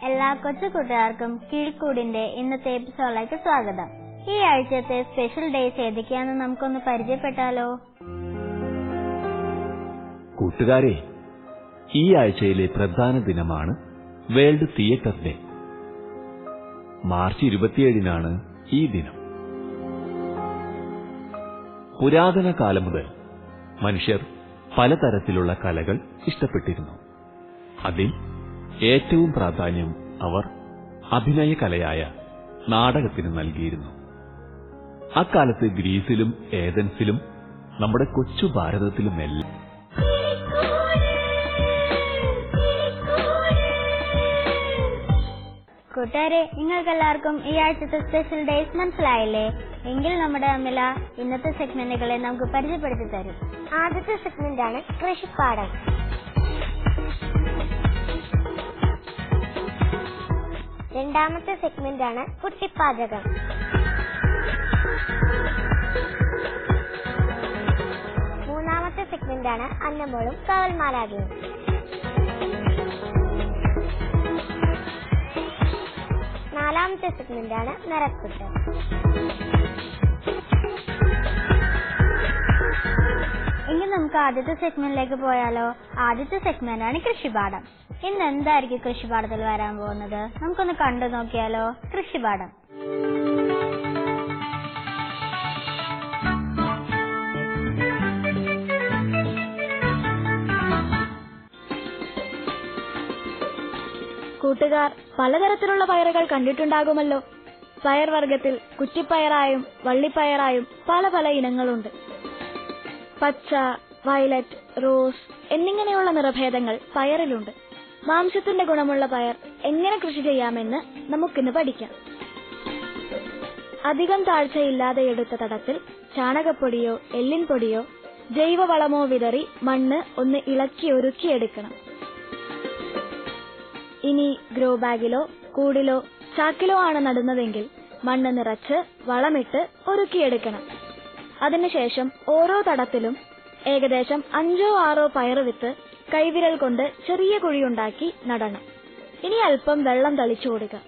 എല്ലാ കൊച്ചു കൂട്ടുകാർക്കും കീഴ്ക്കൂടിന്റെ ഇന്നത്തെ എപ്പിസോഡിലേക്ക് സ്വാഗതം. ഈ ആഴ്ചത്തെ സ്പെഷ്യൽ ഡേയ്സ് ഏതൊക്കെയാണെന്ന് നമുക്കൊന്ന് പരിചയപ്പെട്ടാലോ? കൂട്ടുകാരെ, ഈ ആഴ്ചയിലെ പ്രധാന ദിനമാണ് വേൾഡ് തിയേറ്റർ ഡേ. മാർച്ച് 27-നാണ് ഈ ദിനം. പുരാതന കാലം മുതൽ മനുഷ്യർ പലതരത്തിലുള്ള കലകൾ ഇഷ്ടപ്പെട്ടിരുന്നു. അതിൽ ഏറ്റവും പ്രാധാന്യം അവർ അഭിനയ കലയായ നാടകത്തിന് നൽകിയിരുന്നു. അക്കാലത്ത് ഗ്രീസിലും ഏതൻസിലും നമ്മുടെ കൊച്ചു ഭാരതത്തിലുമെല്ലാം കൂട്ടുകാരെ, നിങ്ങൾക്കെല്ലാവർക്കും ഈ ആഴ്ചത്തെ സ്പെഷ്യൽ ഡേയ്സ് മനസ്സിലായില്ലേ? എങ്കിൽ നമ്മുടെ അമില ഇന്നത്തെ സെഗ്മെന്റുകളെ നമുക്ക് പരിചയപ്പെടുത്തി തരും. ആദ്യത്തെ സെഗ്മെന്റാണ് കൃഷിപ്പാടം. രണ്ടാമത്തെ സെഗ്മെന്റാണ് കുട്ടിപ്പാചകം. മൂന്നാമത്തെ സെഗ്മെന്റാണ് അന്നമോളും കാവൽമാലാകയും. നാലാമത്തെ സെഗ്മെന്റാണ് നിറക്കുട്ട്. എങ്കിൽ നമുക്ക് ആദ്യത്തെ സെഗ്മെന്റിലേക്ക് പോയാലോ? ആദ്യത്തെ സെഗ്മെന്റാണ് കൃഷിപാഠം. ഇന്ന് എന്തായിരിക്കും കൃഷിപാഠത്തിൽ വരാൻ പോകുന്നത്? നമുക്കൊന്ന് കണ്ടു നോക്കിയാലോ? കൃഷിപാഠം. കൂട്ടുകാർ പലതരത്തിലുള്ള പയറുകൾ കണ്ടിട്ടുണ്ടാകുമല്ലോ. പയർവർഗത്തിൽ കുറ്റിപ്പയറായും വള്ളിപ്പയറായും പല പല ഇനങ്ങളുണ്ട്. പച്ച, വയലറ്റ്, റോസ് എന്നിങ്ങനെയുള്ള നിറഭേദങ്ങൾ പയറിലുണ്ട്. മാംസത്തിന്റെ ഗുണമുള്ള പയർ എങ്ങനെ കൃഷി ചെയ്യാമെന്ന് നമുക്കിന്ന് പഠിക്കാം. അധികം താഴ്ചയില്ലാതെ എടുത്ത തടത്തിൽ ചാണകപ്പൊടിയോ എല്ലിൻ പൊടിയോ ജൈവവളമോ വിതറി മണ്ണ് ഒന്ന് ഇളക്കി ഒരുക്കിയെടുക്കണം. ഇനി ഗ്രോ ബാഗിലോ കൂടിലോ ചാക്കിലോ ആണ് നടുന്നതെങ്കിൽ മണ്ണ് നിറച്ച് വളമിട്ട് ഒരുക്കിയെടുക്കണം. അതിനുശേഷം ഓരോ തടത്തിലും ഏകദേശം 5-6 പയറുവിത്ത് കൈവിരൽ കൊണ്ട് ചെറിയ കുഴിയുണ്ടാക്കി നടണം. ഇനി അല്പം വെള്ളം തളിച്ചു കൊടുക്കുക.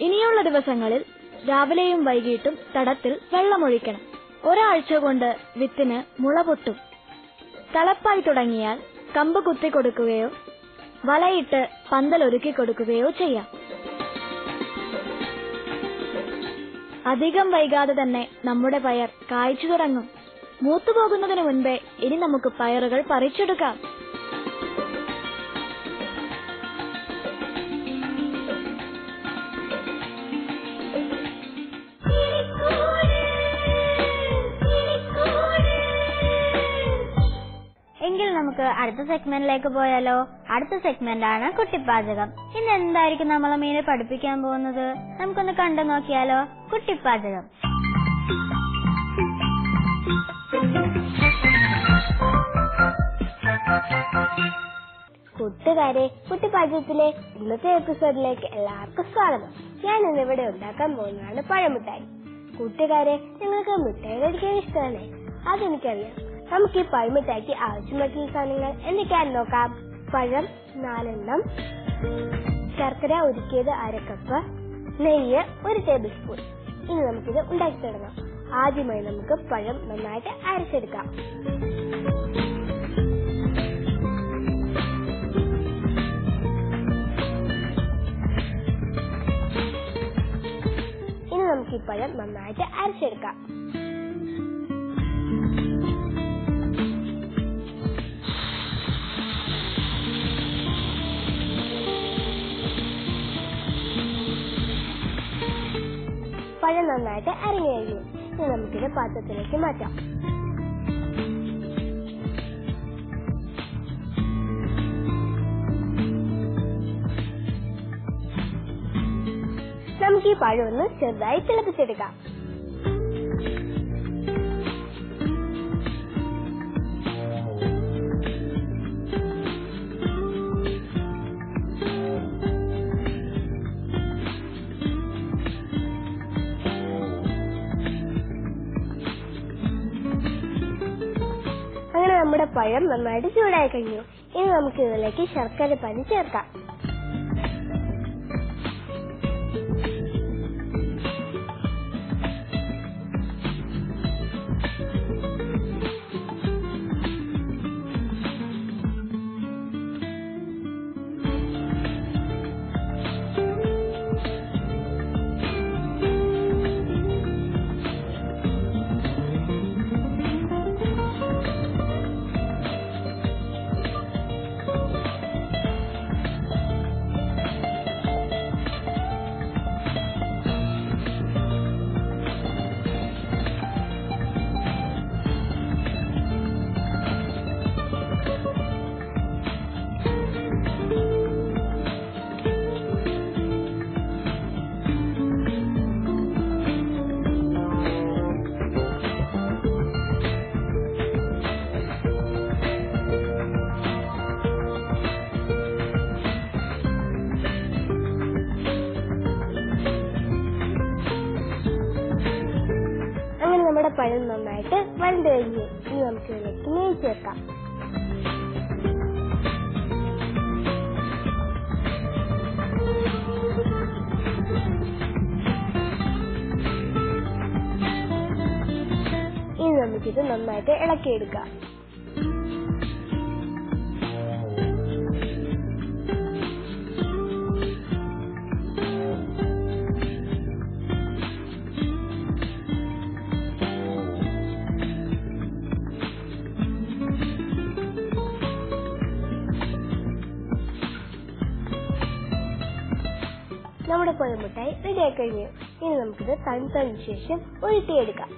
ഇനിയുള്ള ദിവസങ്ങളിൽ രാവിലെയും വൈകിട്ടും തടത്തിൽ വെള്ളമൊഴിക്കണം. ഒരാഴ്ച കൊണ്ട് വിത്തിന് മുള പൊട്ടും. തളപ്പായി തുടങ്ങിയാൽ കമ്പ് കുത്തി കൊടുക്കുകയോ വലയിട്ട് പന്തൽ ഒരുക്കി കൊടുക്കുകയോ ചെയ്യാം. അധികം വൈകാതെ തന്നെ നമ്മുടെ പയർ കായ്ച്ചു തുടങ്ങും. മൂത്തുപോകുന്നതിന് മുൻപേ ഇനി നമുക്ക് പയറുകൾ പറിച്ചെടുക്കാം. എങ്കിൽ നമുക്ക് അടുത്ത സെഗ്മെന്റിലേക്ക് പോയാലോ? അടുത്ത സെഗ്മെന്റാണ് കുട്ടിപ്പാചകം. ഇന്ന് എന്തായിരിക്കും നമ്മളെ മീനെ പഠിപ്പിക്കാൻ പോകുന്നത്? നമുക്കൊന്ന് കണ്ടു നോക്കിയാലോ? കുട്ടിപ്പാചകം. കൂട്ടുകാരെ, കുട്ടിപ്പാചകത്തിലെ ഇന്നത്തെ എപ്പിസോഡിലേക്ക് എല്ലാവർക്കും സ്വാഗതം. ഞാൻ ഇന്നിവിടെ ഉണ്ടാക്കാൻ പോകുന്നതാണ് പഴമിഠായി. കൂട്ടുകാരെ, നിങ്ങൾക്ക് മിഠായി കഴിക്കാൻ ഇഷ്ടമല്ലേ? അതെനിക്കറിയാം. നമുക്ക് ഈ പഴമിഠായിക്ക് ആവശ്യമായിട്ടുള്ള സാധനങ്ങൾ എന്തൊക്കെയാണെന്ന് നോക്കാം. പഴം 4 എണ്ണം, ശർക്കര ഉരുക്കിയത് 1/2 കപ്പ്, നെയ്യ് 1 ടേബിൾ സ്പൂൺ. ഇനി നമുക്കിത് ഉണ്ടാക്കി തുടങ്ങാം. ആദ്യമായി നമുക്ക് പഴം നന്നായിട്ട് അരച്ചെടുക്കാം. ഇനി നമുക്ക് ഈ പഴം നന്നായിട്ട് അരച്ചെടുക്കാം. പഴം നന്നായിട്ട് അരങ്ങി കഴിഞ്ഞു. ഇനി നമുക്കിത് പാത്രത്തിലേക്ക് മാറ്റാം. നമുക്ക് ഈ പഴം ഒന്ന് ചെറുതായി തിളപ്പിച്ചെടുക്കാം. നമ്മുടെ പഴം നന്നായിട്ട് ചൂടായി കഴിഞ്ഞു. ഇനി നമുക്ക് ഇതിലേക്ക് ശർക്കര പാനി ചേർക്കാം. പഴം നന്നായിട്ട് വരണ്ടു കഴിഞ്ഞു. ഇനി നമുക്ക് ഇതിലേക്ക് നെയ്യ് ചേർക്കാം. ഇനി നമുക്കിത് നന്നായിട്ട് ഇളക്കിയെടുക്കാം. നമ്മുടെ പഴമുട്ടായി റെഡിയായി കഴിഞ്ഞു. ഇനി നമുക്കിത് തണുത്തതിനു ശേഷം ഉരുട്ടിയെടുക്കാം.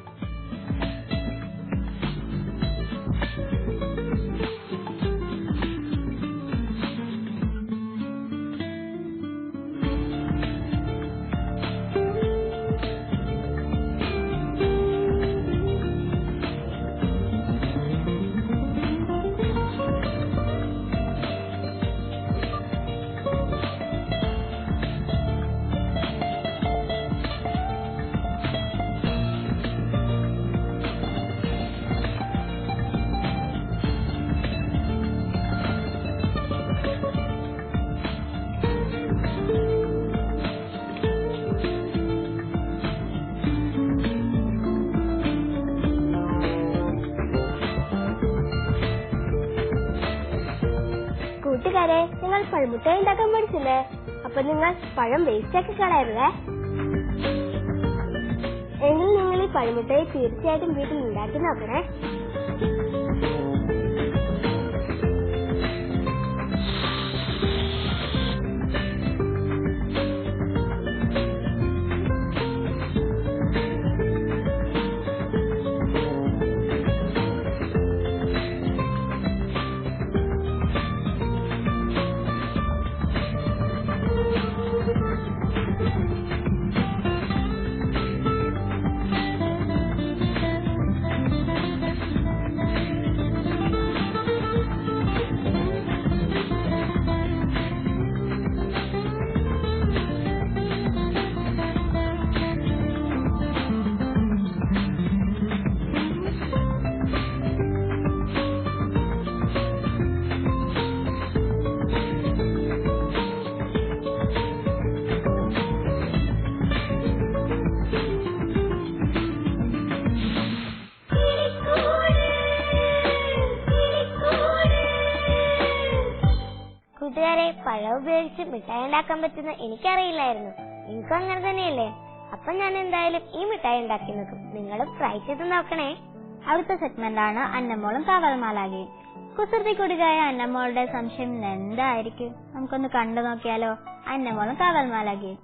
കൂട്ടുകാരെ, നിങ്ങൾ പഴമുട്ടായി ഉണ്ടാക്കാൻ പഠിച്ചില്ലേ? അപ്പൊ നിങ്ങൾ പഴം വേസ്റ്റ് ആക്കി കളയരുതേ. എങ്കിൽ നിങ്ങൾ ഈ പഴമുട്ടായി തീർച്ചയായിട്ടും വീട്ടിൽ ഉണ്ടാക്കി നോക്കണേ. കൂട്ടുകാരെ, പഴം ഉപയോഗിച്ച് മിഠായി ഉണ്ടാക്കാൻ പറ്റുന്ന എനിക്കറിയില്ലായിരുന്നു. നിങ്ങൾക്കും അങ്ങനെ തന്നെയല്ലേ? അപ്പൊ ഞാൻ എന്തായാലും ഈ മിഠായി ഉണ്ടാക്കി നോക്കും. നിങ്ങളും ട്രൈ ചെയ്ത് നോക്കണേ. അടുത്ത സെഗ്മെന്റാണ് അന്നമോളും കാവൽമാലാകയും. കുസൃതി കുടികായ അന്നമോളുടെ സംശയം എന്തായിരിക്കും? നമുക്കൊന്ന് കണ്ടു നോക്കിയാലോ? അന്നമോളും കാവൽമാലാകയും.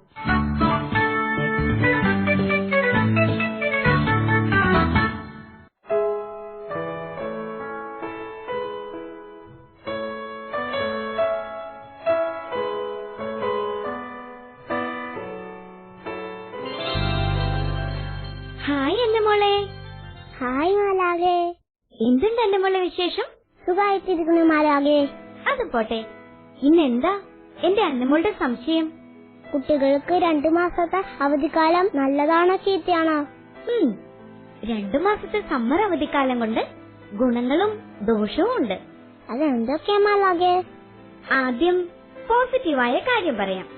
ഹായ് അന്നമോളെ. ഹായ് മാലാകെ. എന്തുണ്ട് അന്നമോളെ വിശേഷം? സുഖമായിട്ടിരിക്കുന്നു മാലാകെ. അത് പോട്ടെ, ഇന്നെന്താ എന്റെ അന്നമോളുടെ സംശയം? കുട്ടികൾക്ക് 2 മാസത്തെ അവധിക്കാലം നല്ലതാണോ ചീത്തയാണോ? 2 മാസത്തെ സമ്മർ അവധിക്കാലം കൊണ്ട് ഗുണങ്ങളും ദോഷവും ഉണ്ട്. അതെന്തൊക്കെയാ മാലാകെ? ആദ്യം പോസിറ്റീവായ കാര്യം പറയാം.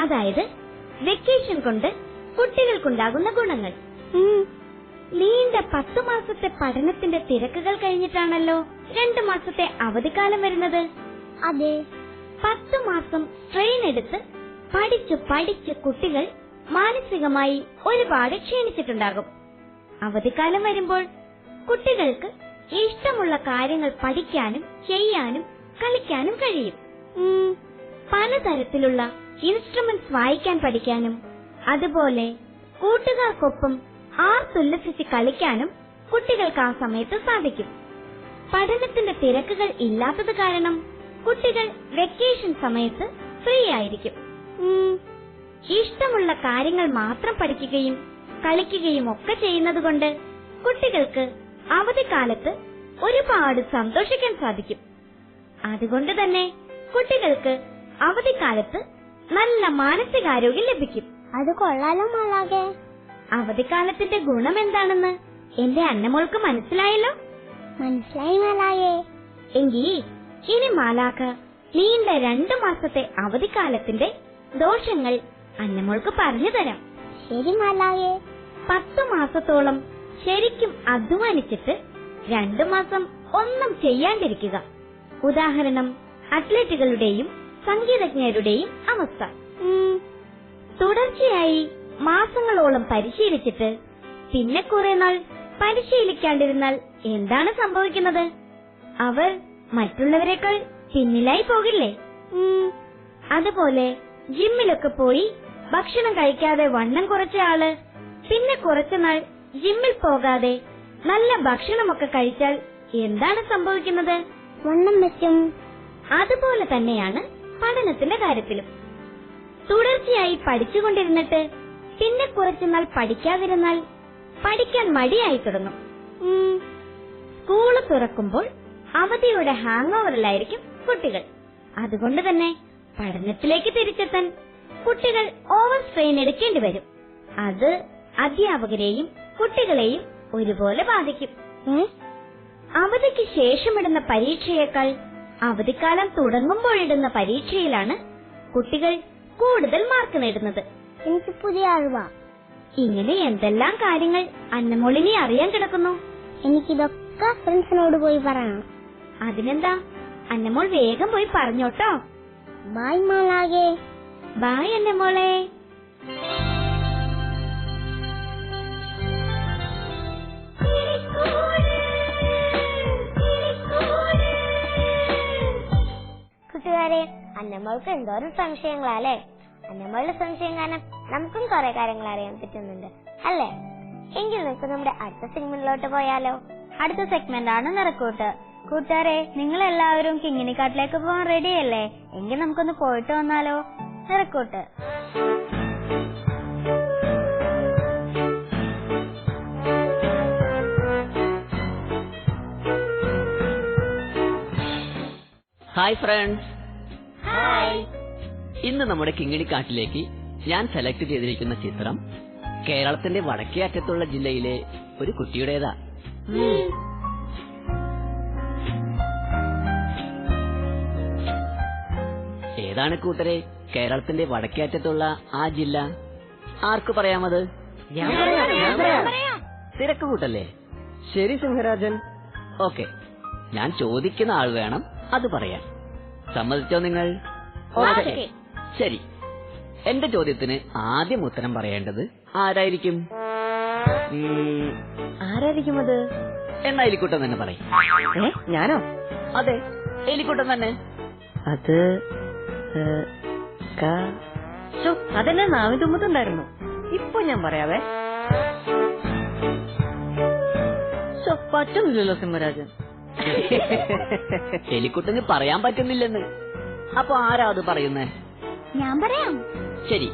അതായത് വെക്കേഷൻ കൊണ്ട് കുട്ടികൾക്കുണ്ടാകുന്ന ഗുണങ്ങൾ. നീണ്ട 10 മാസത്തെ പഠനത്തിന്റെ തിരക്കുകൾ കഴിഞ്ഞിട്ടാണല്ലോ 2 മാസത്തെ അവധിക്കാലം വരുന്നത്. അതെ. 10 മാസം സ്ട്രെയിൻ എടുത്ത് പഠിച്ച് കുട്ടികൾ മാനസികമായി ഒരുപാട് ക്ഷീണിച്ചിട്ടുണ്ടാകും. അവധിക്കാലം വരുമ്പോൾ കുട്ടികൾക്ക് ഇഷ്ടമുള്ള കാര്യങ്ങൾ പഠിക്കാനും ചെയ്യാനും കളിക്കാനും കഴിയും. പലതരത്തിലുള്ള ഇൻസ്ട്രുമെന്റ്സ് വായിക്കാൻ പഠിക്കാനും അതുപോലെ കൂട്ടുകാർക്കൊപ്പം ആർത്തുല്ലസിച്ച് കളിക്കാനും കുട്ടികൾക്ക് ആ സമയത്ത് സാധിക്കും. പഠനത്തിന്റെ തിരക്കുകൾ ഇല്ലാത്തത് കാരണം കുട്ടികൾ വെക്കേഷൻ സമയത്ത് ഫ്രീ ആയിരിക്കും. ഇഷ്ടമുള്ള കാര്യങ്ങൾ മാത്രം പഠിക്കുകയും കളിക്കുകയും ഒക്കെ ചെയ്യുന്നത് കൊണ്ട് കുട്ടികൾക്ക് അവധിക്കാലത്ത് ഒരുപാട് സന്തോഷിക്കാൻ സാധിക്കും. അതുകൊണ്ട് തന്നെ കുട്ടികൾക്ക് അവധിക്കാലത്ത് നല്ല മാനസികാരോഗ്യം ലഭിക്കും. അത് കൊള്ളാലോ മാലാകെ. അവധിക്കാലത്തിന്റെ ഗുണം എന്താണെന്ന് എന്റെ അന്നമോൾക്ക് മനസ്സിലായല്ലോ? മനസ്സിലായി മാലാകെ. എങ്കിൽ ഇനി മാലാഖ നീണ്ട 2 മാസത്തെ അവധിക്കാലത്തിന്റെ ദോഷങ്ങൾ അന്നമോൾക്ക് പറഞ്ഞു തരാം. ശരി മാലാകെ. 10 മാസത്തോളം ശരിക്കും അധ്വാനിച്ചിട്ട് 2 മാസം ഒന്നും ചെയ്യാണ്ടിരിക്കുക. ഉദാഹരണം അത്ലറ്റുകളുടെയും സംഗീതജ്ഞരുടെയും അവസ്ഥ. തുടർച്ചയായി മാസങ്ങളോളം പരിശീലിച്ചിട്ട് പിന്നെ കുറെ നാൾ പരിശീലിക്കാണ്ടിരുന്നാൽ എന്താണ് സംഭവിക്കുന്നത്? അവർ മറ്റുള്ളവരെക്കാൾ പിന്നിലായി പോകില്ലേ? അതുപോലെ ജിമ്മിലൊക്കെ പോയി ഭക്ഷണം കഴിക്കാതെ വണ്ണം കുറച്ച ആള് പിന്നെ കുറച്ചുനാൾ ജിമ്മിൽ പോകാതെ നല്ല ഭക്ഷണമൊക്കെ കഴിച്ചാൽ എന്താണ് സംഭവിക്കുന്നത്? വണ്ണം വെക്കും. അതുപോലെ തന്നെയാണ് പഠനത്തിന്റെ കാര്യത്തിലും. തുടർച്ചയായി പഠിച്ചുകൊണ്ടിരുന്നിട്ട് പിന്നെ കുറച്ചുനാൾ പഠിക്കാതിരുന്നാൽ പഠിക്കാൻ മടിയായി തുടങ്ങും. സ്കൂള് തുറക്കുമ്പോൾ അവധിയുടെ ഹാങ് ഓവറിലായിരിക്കും കുട്ടികൾ. അതുകൊണ്ട് തന്നെ പഠനത്തിലേക്ക് തിരിച്ചെത്താൻ കുട്ടികൾ ഓവർ സ്ട്രെയിൻ എടുക്കേണ്ടി വരും. അത് അധ്യാപകരെയും കുട്ടികളെയും ഒരുപോലെ ബാധിക്കും. അവധിക്ക് ശേഷമിടുന്ന പരീക്ഷയേക്കാൾ അവധിക്കാലം തുടങ്ങുമ്പോഴിടുന്ന പരീക്ഷയിലാണ് കുട്ടികൾ കൂടുതൽ മാർക്ക് നേടുന്നത്. എനിക്ക് പുതിയ അറിവാ. ഇങ്ങനെ എന്തെല്ലാം കാര്യങ്ങൾ അന്നമോളിനെ അറിയാൻ കിടക്കുന്നു. എനിക്കിതൊക്കെ ഫ്രണ്ട്സിനോട് പോയി പറയണം. അതിനെന്താ, അന്നമോൾ വേഗം പോയി പറഞ്ഞോട്ടോ. ബൈ മാലാകെ. ബൈ അന്നമോളെ. കൂട്ടുകാരെ, അന്നമ്മൾക്ക് എന്തോരം സംശയങ്ങളല്ലേ? അന്നമ്മളുടെ സംശയം കാരണം നമുക്കും കുറെ കാര്യങ്ങൾ അറിയാൻ പറ്റുന്നുണ്ട് അല്ലേ? എങ്കിൽ നമുക്ക് നമ്മുടെ അടുത്ത സെഗ്മെന്റിലോട്ട് പോയാലോ? അടുത്ത സെഗ്മെന്റ് ആണ് നിറക്കൂട്ട്. കൂട്ടുകാരെ, നിങ്ങൾ എല്ലാവരും കിങ്ങിണിക്കാട്ടിലേക്ക് പോകാൻ റെഡിയല്ലേ? എങ്കിൽ നമുക്കൊന്ന് പോയിട്ട് വന്നാലോ? നിറക്കൂട്ട്. Hi friends. ഇന്ന് നമ്മുടെ കിങ്ങിണിക്കാട്ടിലേക്ക് ഞാൻ സെലക്ട് ചെയ്തിരിക്കുന്ന ചിത്രം കേരളത്തിന്റെ വടക്കേ അറ്റത്തുള്ള ജില്ലയിലെ ഒരു കുട്ടിയുടേതാ. ഏതാണ് കൂട്ടരെ കേരളത്തിന്റെ വടക്കേ അറ്റത്തുള്ള ആ ജില്ല? ആർക്ക് പറയാമത്? തിരക്ക് കൂട്ടല്ലേ? ശരി സിംഹരാജൻ. ഓക്കെ, ഞാൻ ചോദിക്കുന്ന ആൾ വേണം അത് പറയാൻ. സമ്മതിച്ചോ നിങ്ങൾ? ശരി, എന്റെ ചോദ്യത്തിന് ആദ്യം ഉത്തരം പറയേണ്ടത് ആരായിരിക്കും? ആരായിരിക്കും അത്? എന്നാ എലിക്കുട്ടൻ തന്നെ പറയും. ഞാനോ? അതെ, എലിക്കുട്ടൻ തന്നെ. അത് അതെന്നെ നാവിൻ തുമ്പത്തുണ്ടായിരുന്നു. ഇപ്പൊ ഞാൻ പറയാവേ. പറ്റുന്നില്ലല്ലോ സിംഹരാജൻ. എലിക്കുട്ടന് പറയാൻ പറ്റുന്നില്ലെന്ന്. അപ്പൊ ആരാ അത് പറയുന്നേ? ഞാൻ പറയാം. ശരി,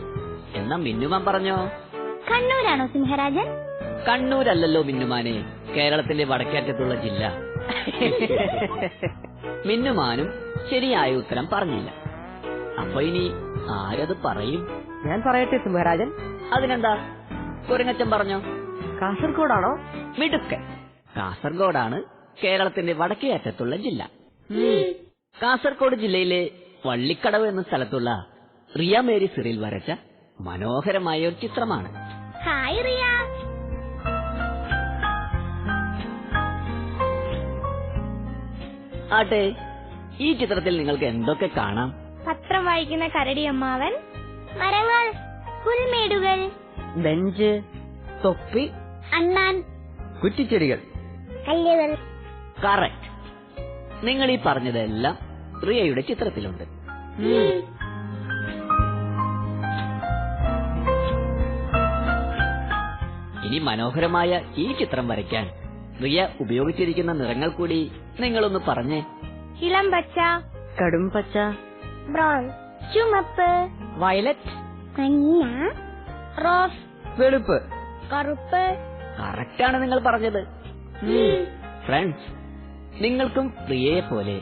എന്നാ മിന്നുമാൻ പറഞ്ഞോ. കണ്ണൂരാണോ സിംഹരാജൻ? കണ്ണൂരല്ലല്ലോ മിന്നുമാനെ, കേരളത്തിന്റെ വടക്കേറ്റത്തുള്ള ജില്ല. മിന്നുമാനും ശരിയായ ഉത്തരം പറഞ്ഞില്ല. അപ്പൊ ഇനി ആരത് പറയും? ഞാൻ പറയട്ടെ സിംഹരാജൻ. അതിനെന്താ, കുരങ്ങച്ചൻ പറഞ്ഞോ. കാസർഗോഡാണോ? മിടുക്കൻ, കാസർഗോഡാണ് കേരളത്തിന്റെ വടക്കേ അറ്റത്തുള്ള ജില്ല. കാസർഗോഡ് ജില്ലയിലെ വള്ളിക്കടവ് എന്ന സ്ഥലത്തുള്ള റിയ മേരി സിറിൽ വരച്ച മനോഹരമായ ഒരു ചിത്രമാണ്. ഹായ് റിയ. ആട്ടെ, ഈ ചിത്രത്തിൽ നിങ്ങൾക്ക് എന്തൊക്കെ കാണാം? പത്രം വായിക്കുന്ന കരടിയമ്മാവൻ, മരങ്ങൾ, പുൽമേടുകൾ, ബെഞ്ച്, തൊപ്പി, അണ്ണാൻ, കുറ്റിച്ചെടികൾ, കല്ലുകൾ. കറക്റ്റ്. നിങ്ങൾ ഈ പറഞ്ഞതെല്ലാം റിയയുടെ ചിത്രത്തിലുണ്ട്. ഇനി മനോഹരമായ ഈ ചിത്രം വരയ്ക്കാൻ റിയ ഉപയോഗിച്ചിരിക്കുന്ന നിറങ്ങൾ കൂടി നിങ്ങളൊന്ന് പറഞ്ഞേ. ഇളം പച്ച, കടും പച്ച, ബ്രൗൺ, ചുമപ്പ്, വയലറ്റ്, മഞ്ഞ, റോസ്, വെളുപ്പ്, കറുപ്പ്. കറക്റ്റാണ് നിങ്ങൾ പറഞ്ഞത്. ഫ്രണ്ട്സ്, നിങ്ങൾക്കും റിയയെ പോലെ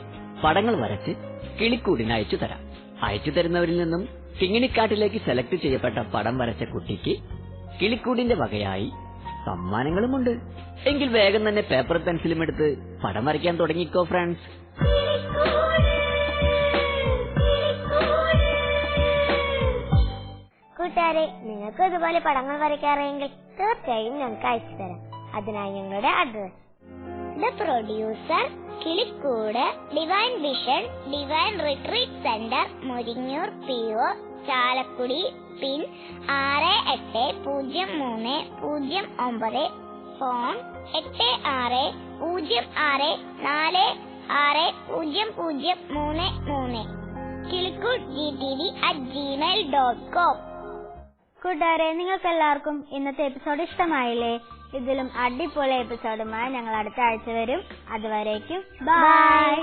പടങ്ങൾ വരച്ച് കിളിക്കൂടിന് അയച്ചു തരാം. അയച്ചു തരുന്നവരിൽ നിന്നും കിങ്ങിണിക്കാട്ടിലേക്ക് സെലക്ട് ചെയ്യപ്പെട്ട പടം വരച്ച കുട്ടിക്ക് കിളിക്കൂടിന്റെ വകയായി സമ്മാനങ്ങളുമുണ്ട്. എങ്കിൽ വേഗം തന്നെ പേപ്പർ പെൻസിലും എടുത്ത് പടം വരയ്ക്കാൻ തുടങ്ങിക്കോ ഫ്രണ്ട്സ്. കൂട്ടുകാരെ, നിങ്ങൾക്ക് ഇതുപോലെ പടങ്ങൾ വരയ്ക്കാറെങ്കിൽ തീർച്ചയായും ഞങ്ങൾക്ക് അയച്ചു തരാം. അതിനായി ഞങ്ങളുടെ address: the producer, Kilikkoodu, divine vision, divine retreat centre, Muringoor PO, Chalakudy, pin 680309, phone 8606460033, kilikkud@gmail.com. കൂട്ടുകാരെ, നിങ്ങൾക്ക് എല്ലാവർക്കും ഇന്നത്തെ എപ്പിസോഡ് ഇഷ്ടമായില്ലേ? ഇതിലും അടിപൊളി എപ്പിസോഡുമായി ഞങ്ങൾ അടുത്ത ആഴ്ച വരും. അതുവരേക്കും ബൈ.